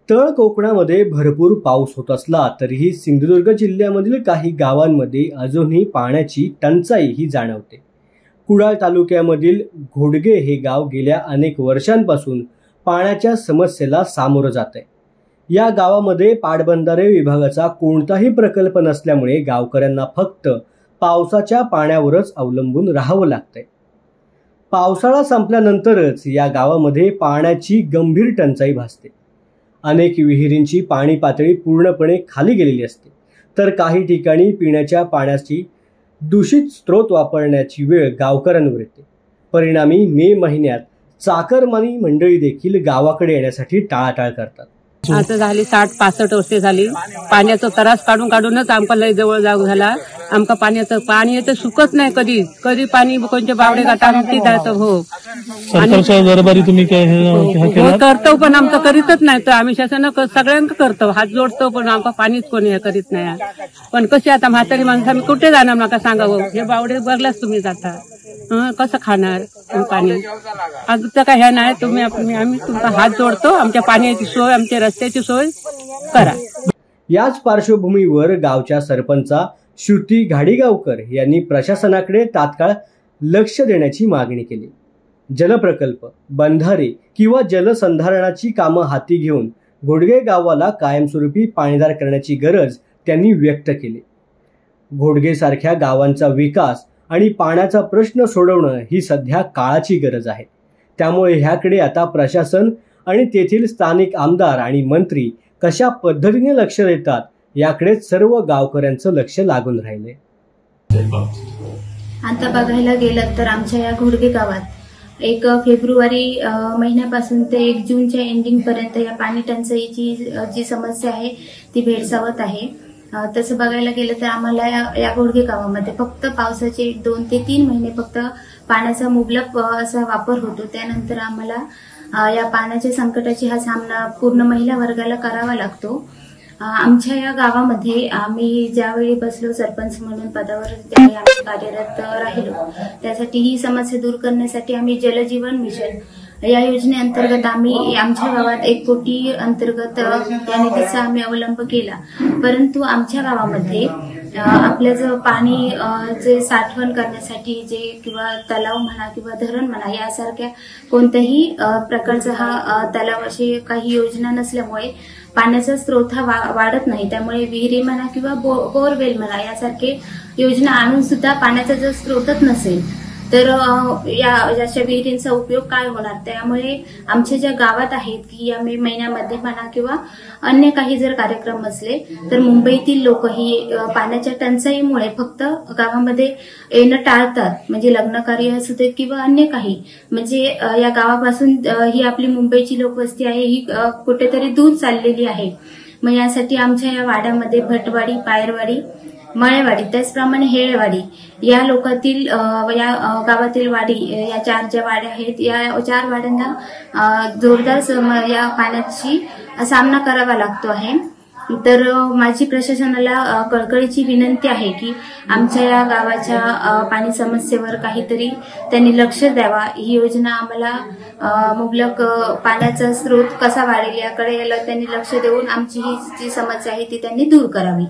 तळ कोकणामध्ये भरपूर पाऊस होत असला तरीही सिंधुदुर्ग जिल्ह्यामधील काही गावांमध्ये अजूनही पाण्याची टंचाई ही जाणवते। कुडाळ तालुक्यामधील घोडगे हे गाव गेल्या अनेक वर्षांपासून पाण्याच्या समस्येला सामोरं जात आहे। या गावामध्ये पाटबंधारे विभागाचा कोणताही प्रकल्प नसल्यामुळे गावकऱ्यांना फक्त पावसाच्या पाण्यावरच अवलंबून राहावं लागतंय। पावसाळा संपल्यानंतरच या गावामध्ये पाण्याची गंभीर टंचाई भासते। अनेक विहिरींची पाणी पातळी पूर्णपणे खाली गेलेली असते, तर काही ठिकाणी पिण्याच्या पाण्याची दूषित स्रोत वापरण्याची वेळ गावकऱ्यांवर येते। परिणामी मे महिन्यात चाकरमानी मंडळी देखील गावाकडे येण्यासाठी टाळाटाळ करतात। आता झाली 60-65 वर्षे झाली पाण्याचा त्रास काढूनच आमका लय जवळ जाऊ झाला। आमका पाणी तर सुकत नाही, कधी पाणी कोणत्या बावडे गाठांती जातं। हो, सरकारच्या दरबारी तुम्ही काय करतो, पण आमचं करीतच नाही। तर आम्ही शासन सगळ्यांना करतो, हात जोडतो, पण आमका पाणीच कोणी करीत नाही। पण कशी आता म्हातारी माणसं आम्ही कुठे जाणार, नका सांगावं। हे बावडे बघलाच तुम्ही जाता, कसं खाणार पाणी? आजचं काय हे नाही, आम्ही तुमचा हात जोडतो, आमच्या पाण्याची सोय, आमच्या रस्त्याची सोय करा। याच पार्श्वभूमीवर गावच्या सरपंचा श्रुती घाडीगावकर यांनी प्रशासनाकडे तात्काळ लक्ष देण्याची मागणी केली। जलप्रकल्प, बंधारे किंवा जलसंधारणाची कामं हाती घेऊन घोडगे गावाला कायमस्वरूपी पाणीदार करण्याची गरज त्यांनी व्यक्त केली। घोडगे सारख्या गावांचा विकास आणि पाण्याचा प्रश्न सोडवणं ही सध्या काळाची गरज आहे। त्यामुळे ह्याकडे आता प्रशासन आणि तेथील स्थानिक आमदार आणि मंत्री कशा पद्धतीने लक्ष देतात याकडे सर्व गावकऱ्यांचं लक्ष लागून राहिले। आता बघायला गेलं तर आमच्या या घोडगे गावात 1 फेब्रुवारी महिन्यापासून ते 1 जूनच्या एंडिंग पर्यंत या पाणी टंचाईची जी समस्या आहे ती भेडसावत आहे। तसं बघायला गेलं तर आम्हाला या घोडगे गावामध्ये फक्त पावसाचे 2 ते 3 महिने फक्त पाण्याचा मुबलक असा वापर होतो। त्यानंतर आम्हाला या पाण्याच्या संकटाची हा सामना पूर्ण महिला वर्गाला करावा लागतो। आमच्या या गावामध्ये आम्ही ज्यावेळी बसलो सरपंच म्हणून पदावर, त्यावेळी आम्ही कार्यरत राहिलो। त्यासाठी ही समस्या दूर करण्यासाठी आम्ही जलजीवन मिशन या योजनेअंतर्गत आम्ही आमच्या गावात 1 कोटी अंतर्गत या निधीचा आम्ही अवलंब केला। परंतु आमच्या गावामध्ये आपल्या जो पाणी जे साठवण करण्यासाठी जे किंवा तलाव म्हणा किंवा धरण म्हणा यासारख्या कोणत्याही प्रकारचा हा तलाव अशी काही योजना नसल्यामुळे पाण्याचा स्रोत हा वाढत नाही। त्यामुळे विहिरी म्हणा किंवा बोरवेल म्हणा यासारखे योजना आणून सुद्धा पाण्याचा जर स्रोतच नसेल तर या अशा विहिरींचा उपयोग काय होणार? त्यामुळे आमच्या ज्या गावात आहेत की या मे महिन्यामध्ये म्हणा किंवा अन्य काही जर कार्यक्रम असले तर मुंबईतील लोक ही पाण्याच्या टंचाईमुळे फक्त गावामध्ये येणं टाळतात। म्हणजे लग्न कार्य असू दे किंवा अन्य काही, म्हणजे या गावापासून ही आपली मुंबईची लोकवस्ती आहे ही कुठेतरी दूर चाललेली आहे। मग यासाठी आमच्या या वाड्यामध्ये भटवाडी, पायरवाडी, मळेवाडी त्याचप्रमाणे हेळवाडी या लोकातील या गावातील वाडी या 4 ज्या वाड्या आहेत या 4 वाड्यांना जोरदार या पाण्याची सामना करावा लागतो आहे। तर माझी प्रशासनाला कळकळीची विनंती आहे की आमच्या या गावाच्या पाणी समस्येवर काहीतरी त्यांनी लक्ष द्यावा। ही योजना आम्हाला मुबलक पाण्याचा स्रोत कसा वाढेल याकडे त्यांनी लक्ष देऊन आमची ही जी समस्या आहे ती त्यांनी दूर करावी।